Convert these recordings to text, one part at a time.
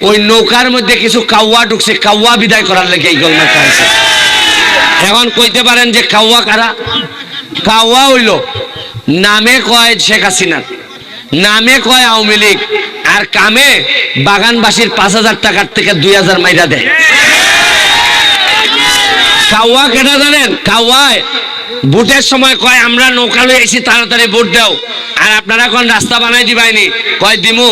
ওই নৌকার মধ্যে কিছু কাউয়া ঢুকছে, কাউয়া বিদায় করার লেগে এই গোলমাল খাইছে। এখন কইতে পারেন যে কাউয়া কারা? কাউয়া হইল নামে কয় শেখ হাসিনা, নামে কয় আওয়ামী লীগ, আর কামে বাগানবাসীর 5,000 টাকার থেকে 2,000 মাইরা দেয়। কাউয়া কেটা জানেন? কাউয়ায় ভোটের সময় কয় আমরা নৌকা লই আইছি, তাড়াতাড়ি ভোট দাও, আর আপনারা এখন রাস্তা বানাই দিবাইনি, কয় দিমু,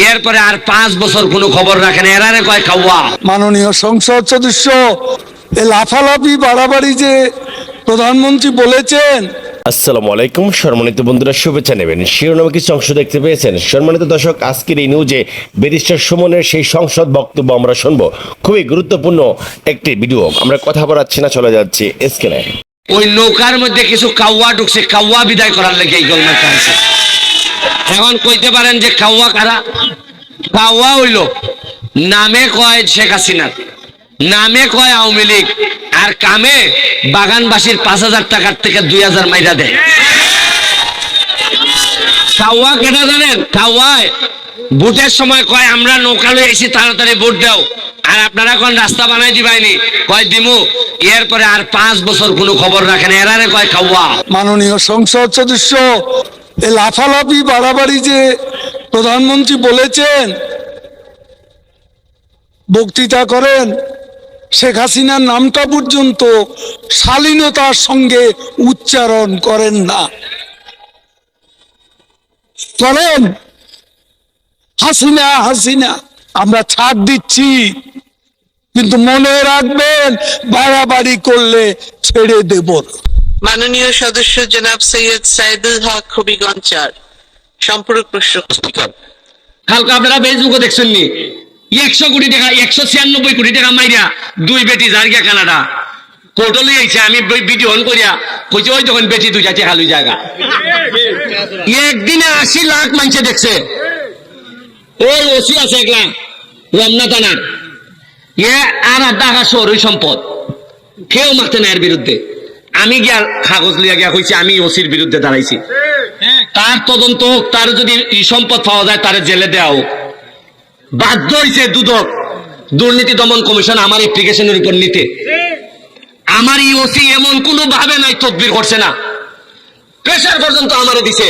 এরপরে আর 5 বছর কোনো খবর রাখেন, এরারে কয় কাউয়া। মাননীয় সংসদ সদস্য এই লাফালাফি বাড়াবাড়ি যে প্রধানমন্ত্রী বলেছেন। আসসালামু আলাইকুম সম্মানিত বন্ধুরা, শুভেচ্ছা নেবেন। শিরোনামে কিছু অংশ দেখতে পেয়েছেন। সম্মানিত দর্শক, আজকের এই নিউজে ব্যারিস্টার সুমনের সেই সংসদ বক্তব্য আমরা শুনবো। খুবই গুরুত্বপূর্ণ একটি ভিডিও। আমরা কথা বলাচ্ছি না, চলে যাচ্ছি স্ক্রিনে। ওই নৌকার মধ্যে কিছু কাউয়া ঢুকছে, কাউয়া বিদায় করার লেগে এই গোলমাল খাইছে। এখন কইতে পারেন যে কাউয়া কারা? কাউয়া হইল নামে কয় শেখ হাসিনা, নামে কয় আওয়ামী লীগ, আর কামে বাগানবাসীর 5,000 টাকার থেকে 2,000 মাইরা দেয়। কাউয়া কেটা জানেন? কাউয়ায় ভোটের সময় কয় আমরা নৌকা লই আইছি, তাড়াতাড়ি ভোট দাও, আর আপনারা এখন রাস্তা বানাই দিবাইনি, কয় দিমু, এরপরে আর 5 বছর কোনো খবর রাখেন, এরারে কয় কাউয়া। মাননীয় সংসদ সদস্য এই লাফালাফি বাড়াবাড়ি যে প্রধানমন্ত্রী বলেছেন, বক্তৃতা করেন, শেখ হাসিনার নামটা পর্যন্ত শালীনতার সঙ্গে উচ্চারণ করেন না। করেন হাসিনা হাসিনা, আমরা ছাড় দিচ্ছি, কিন্তু মনে রাখবেন বাড়াবাড়ি করলে ছেড়ে দেব না। মাননীয় সদস্য জনাব সৈয়দ সাইদুল হক হবিগঞ্জ 4 সম্পূরক প্রশ্ন। কালকে আপনারা ফেসবুকে দেখছেন নি 100 কোটি টাকা, 196 কোটি টাকা মাইরা 2 বেটি জার্গা কানাডা কোর্টে লই আইছে। আমি ভিডিও অন করিয়া কইছে ওই তখন বেটি 2 যাচ্ছে খালি জায়গা। একদিনে 80 লাখ মানুষ দেখছে। ওই ওসি আছে একলা রমনা থানার, আর ঢাকা শহরের সম্পদ, কেউ মারতে না এর বিরুদ্ধে। আমি গিয়া কাগজ লিয়া গিয়া কইছি আমি ওসির বিরুদ্ধে দাঁড়াইছি, তার তদন্ত হোক, তার যদি সম্পদ পাওয়া যায় তার জেলে দেওয়া হোক। বাধ্য হয়েছে দুদক, দুর্নীতি দমন কমিশন আমার অ্যাপ্লিকেশনের উপর নিতে। আমার এই ওসি এমন কোনো ভাবে নাই তদবির করছে না, প্রেশার পর্যন্ত আমারে দিছে।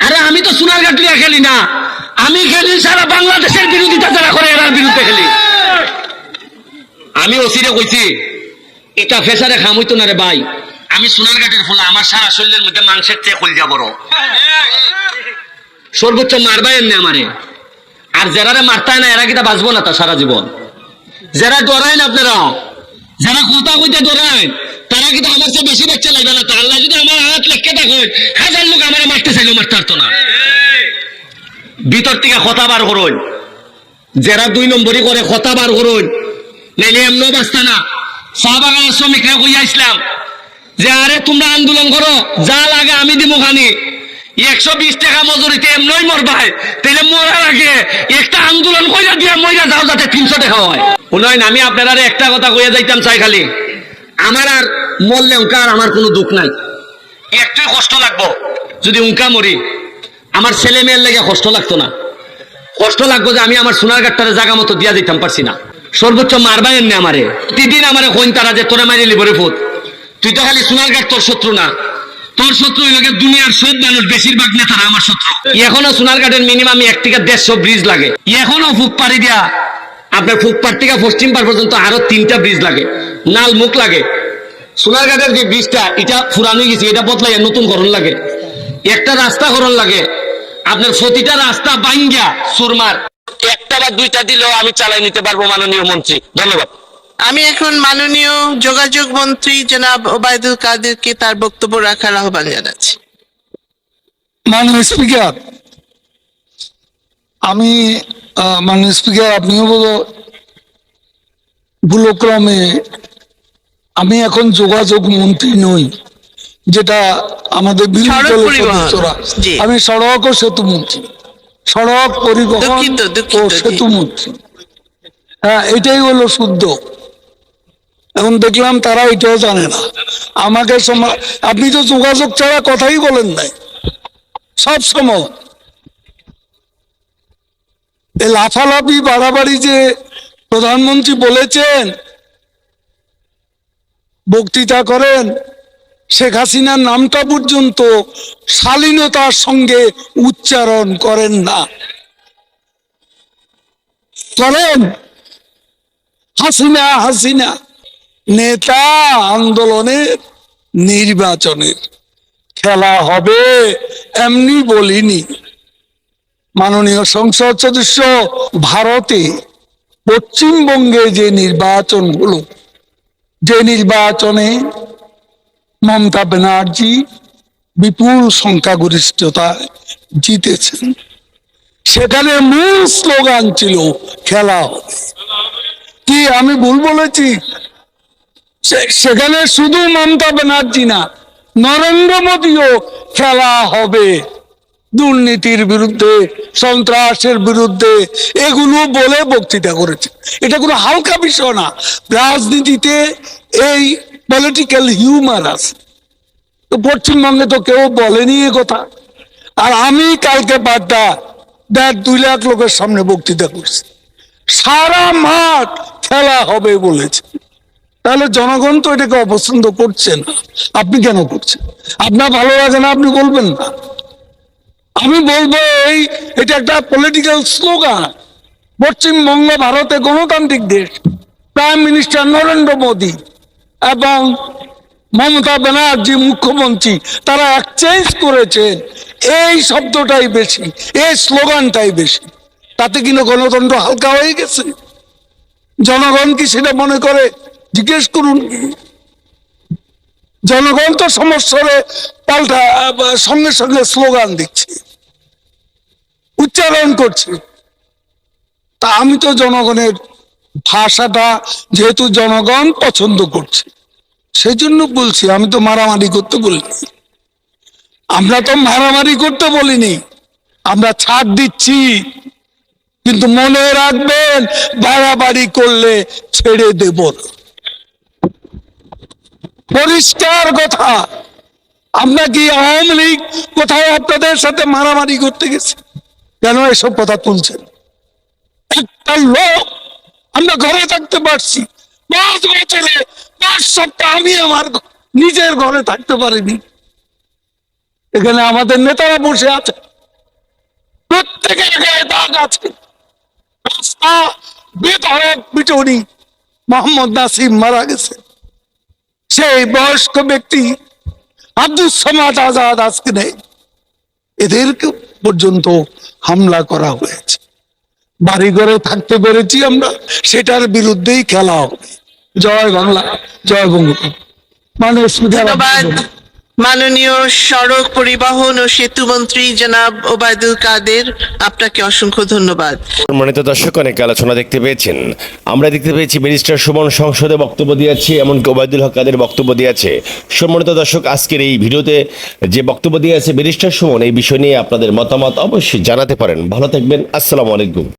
আরে আমি তো সোনারঘাট লিয়া খেলি না, আমি খেলি সারা বাংলাদেশের বিরোধিতা যারা করে এরার বিরুদ্ধে খেলি। আমি ওসিরে কইছি এটা ফেসারে খাম হইতো না রে ভাই, আমি সোনারঘাটের ফলে আমার সারা শরীরের মধ্যে মাংসের চেয়ে কলজা বড়, সর্বোচ্চ মারবাই এমনি আমারে। আর যারা মারতায় না এরা কিটা বাঁচবো না তা সারা জীবন। যারা ডরায় না আপনারা, যারা কথা কইতে ডরায়, তারা কিন্তু আমার চেয়ে বেশি বাচ্চা লাগবে না। তাহলে যদি আমার হাত লেখকে থাকে 1000 লোক আমার মারতে চাইলেও মারতে পারতো না। ভিতর থেকে কথা বার করুন, যারা 2 নম্বরই করে কথা বার করুন, নাইলে এমনও বাঁচতা না। চা বাগানের শ্রমিকরা কইয়া ইসলাম যে আরে তোমরা আন্দোলন করো, যা লাগে আমি দিব খানি, 120 টাকা মজুরিতে এমনই মরবাই, তাহলে মরার আগে একটা আন্দোলন কইরা দিয়া মইরা যাও যাতে 300 টাকা হয়। উন্নয়ন আমি আপনারা একটা কথা কইয়া যাইতাম চাই, খালি আমার আর মরলে উনকা আর আমার কোনো দুঃখ নাই, একটু কষ্ট লাগবো। যদি উনকা মরি আমার ছেলে মেয়ের লেগে কষ্ট লাগতো না, কষ্ট লাগবো যে আমি আমার সোনারঘাটটারে জায়গা মতো দিয়া দিতাম পারছি না। সর্বোচ্চ মারবাই এমনি আমারে, প্রতিদিন আমারে কইন তারা যে তোরা মারি লিবরে ফুট, তুই তো খালি সোনারঘাট তোর শত্রু না, তোর শত্রু হইলে দুনিয়ার সব মানুষ, বেশিরভাগ নেতারা আমার শত্রু। এখনো সোনারঘাটের মিনিমাম 1 থেকে 150 ব্রিজ লাগে, এখনো ফুকপাড়ি দিয়া আপনার ফুকপাড় থেকে পশ্চিম পাড় পর্যন্ত আরো 3টা ব্রিজ লাগে, নাল মুখ লাগে। সোনারঘাটের যে ব্রিজটা এটা পুরানো গেছে, এটা বদলাইয়া নতুন করণ লাগে, একটা রাস্তা করণ লাগে। আপনার প্রতিটা রাস্তা ভাঙ্গা সুরমার, একটা বা 2টা দিলেও আমি চালাই নিতে পারবো মাননীয় মন্ত্রী। ধন্যবাদ। আমি এখন মাননীয় যোগাযোগ মন্ত্রী জনাব ওবায়দুল কাদেরকে তার বক্তব্য রাখার আহ্বান জানাচ্ছি। মাননীয় স্পিকার, আমি মাননীয় স্পিকার, আপনিও বলো ভুলক্রমে আমি এখন যোগাযোগ মন্ত্রী নই, যেটা আমাদের বিরোধী দলের সদস্যরা। আমি সড়ক ও সেতু মন্ত্রী, সড়ক পরিবহন ও সেতু মন্ত্রী। হ্যাঁ, এটাই হলো শুদ্ধ। এখন দেখলাম তারা এটাও জানে না। আমাকে আপনি তো যোগাযোগ ছাড়া কথাই বলেন নাই সব সময়। এই লাফালাফি বাড়াবাড়ি যে প্রধানমন্ত্রী বলেছেন, বক্তৃতা করেন, শেখ হাসিনার নামটা পর্যন্ত শালীনতার সঙ্গে উচ্চারণ করেন না। করেন হাসিনা হাসিনা নেতা আন্দোলনের নির্বাচনের খেলা হবে এমনি বলিনি। মাননীয় সংসদ সদস্য, ভারতে পশ্চিমবঙ্গে যে নির্বাচন হলো, যে নির্বাচনে মমতা ব্যানার্জি বিপুল সংখ্যাগরিষ্ঠতায় জিতেছেন, সেখানে মূল স্লোগান ছিল খেলা হবে। কি আমি ভুল বলেছি? সেখানে শুধু মমতা ব্যানার্জি না, নরেন্দ্র মোদীও খেলা হবে দুর্নীতির বিরুদ্ধে, সন্ত্রাসের বিরুদ্ধে, এগুলো বলে বক্তৃতা করেছে। এটা কোনো হালকা বিষয় না। রাজনীতিতে এই পলিটিক্যাল হিউমার আছে। তো পশ্চিমবঙ্গে তো কেউ বলেনি এ কথা। আর আমি কালকে 2 লাখ লোকের সামনে বক্তৃতা করছি, সারা মাঠ খেলা হবে বলেছে। তাহলে জনগণ তো এটাকে অপছন্দ করছে না। আপনি কেন করছেন? আপনার ভালো লাগে না, আপনি বলবেন না। আমি বলবো এটা একটা পলিটিক্যাল স্লোগান। পশ্চিমবঙ্গ ভারতে গণতান্ত্রিক দেশ, প্রাইম মিনিস্টার নরেন্দ্র মোদী এবং মমতা ব্যানার্জি মুখ্যমন্ত্রী, তারা এক্সচেঞ্জ করেছেন এই শব্দটাই বেশি, এই স্লোগানটাই বেশি। তাতে কিনা গণতন্ত্র হালকা হয়ে গেছে? জনগণ কি সেটা মনে করে? জিজ্ঞেস করুন। জনগণ তো সমস্যারে পাল্টা সঙ্গে সঙ্গে স্লোগান দিচ্ছে, উচ্চারণ করছে। তা আমি তো জনগণের ভাষাটা যেহেতু জনগণ পছন্দ করছে, সেই জন্য বলছি। আমি তো মারামারি করতে বলিনি, আমরা তো মারামারি করতে বলিনি, আমরা ছাড় দিচ্ছি। কিন্তু মনে রাখবেন, বাড়াবাড়ি করলে ছেড়ে দেব না। পরিষ্কার কথা। আমরা কি আওয়ামী লীগ কোথাও আপনাদের সাথে মারামারি করতে গেছে? কেন এসব কথা তুলছেন? একটা লোক, আমরা ঘরে থাকতে পারছি 5 বছরে 5 সপ্তাহ আমি আমার নিজের ঘরে থাকতে পারিনি। এখানে আমাদের নেতারা বসে আছে, প্রত্যেকের গায়ে দাগ আছে। রাস্তা বেধড়ক পিটুনি, মোহাম্মদ নাসিম মারা গেছে, সেই বয়স্ক ব্যক্তি আব্দুল সামাদ আজাদ আজকে নেই। এদেরকে পর্যন্ত হামলা করা হয়েছে। বাড়ি ঘরে থাকতে পেরেছি আমরা, সেটার বিরুদ্ধেই খেলা হবে। জয় বাংলা, জয় বঙ্গবন্ধু। মানুষ ধন্যবাদ মাননীয় সড়ক পরিবহন ও সেতু মন্ত্রী জনাব ওবায়দুল কাদের, আপনাকে অসংখ্য ধন্যবাদ। সম্মানিত দর্শক, অনেক আলোচনা দেখতে পেয়েছেন। আমরা দেখতে পেয়েছি ব্যারিস্টার সুমন সংসদে বক্তব্য দিয়েছে, এমনকি ওবায়দুল হক কাদের বক্তব্য দিয়েছে। সম্মানিত দর্শক, আজকের এই ভিডিওতে যে বক্তব্য দিয়েছে ব্যারিস্টার সুমন, এই বিষয় নিয়ে আপনাদের মতামত অবশ্যই জানাতে পারেন। ভালো থাকবেন। আসসালামু আলাইকুম।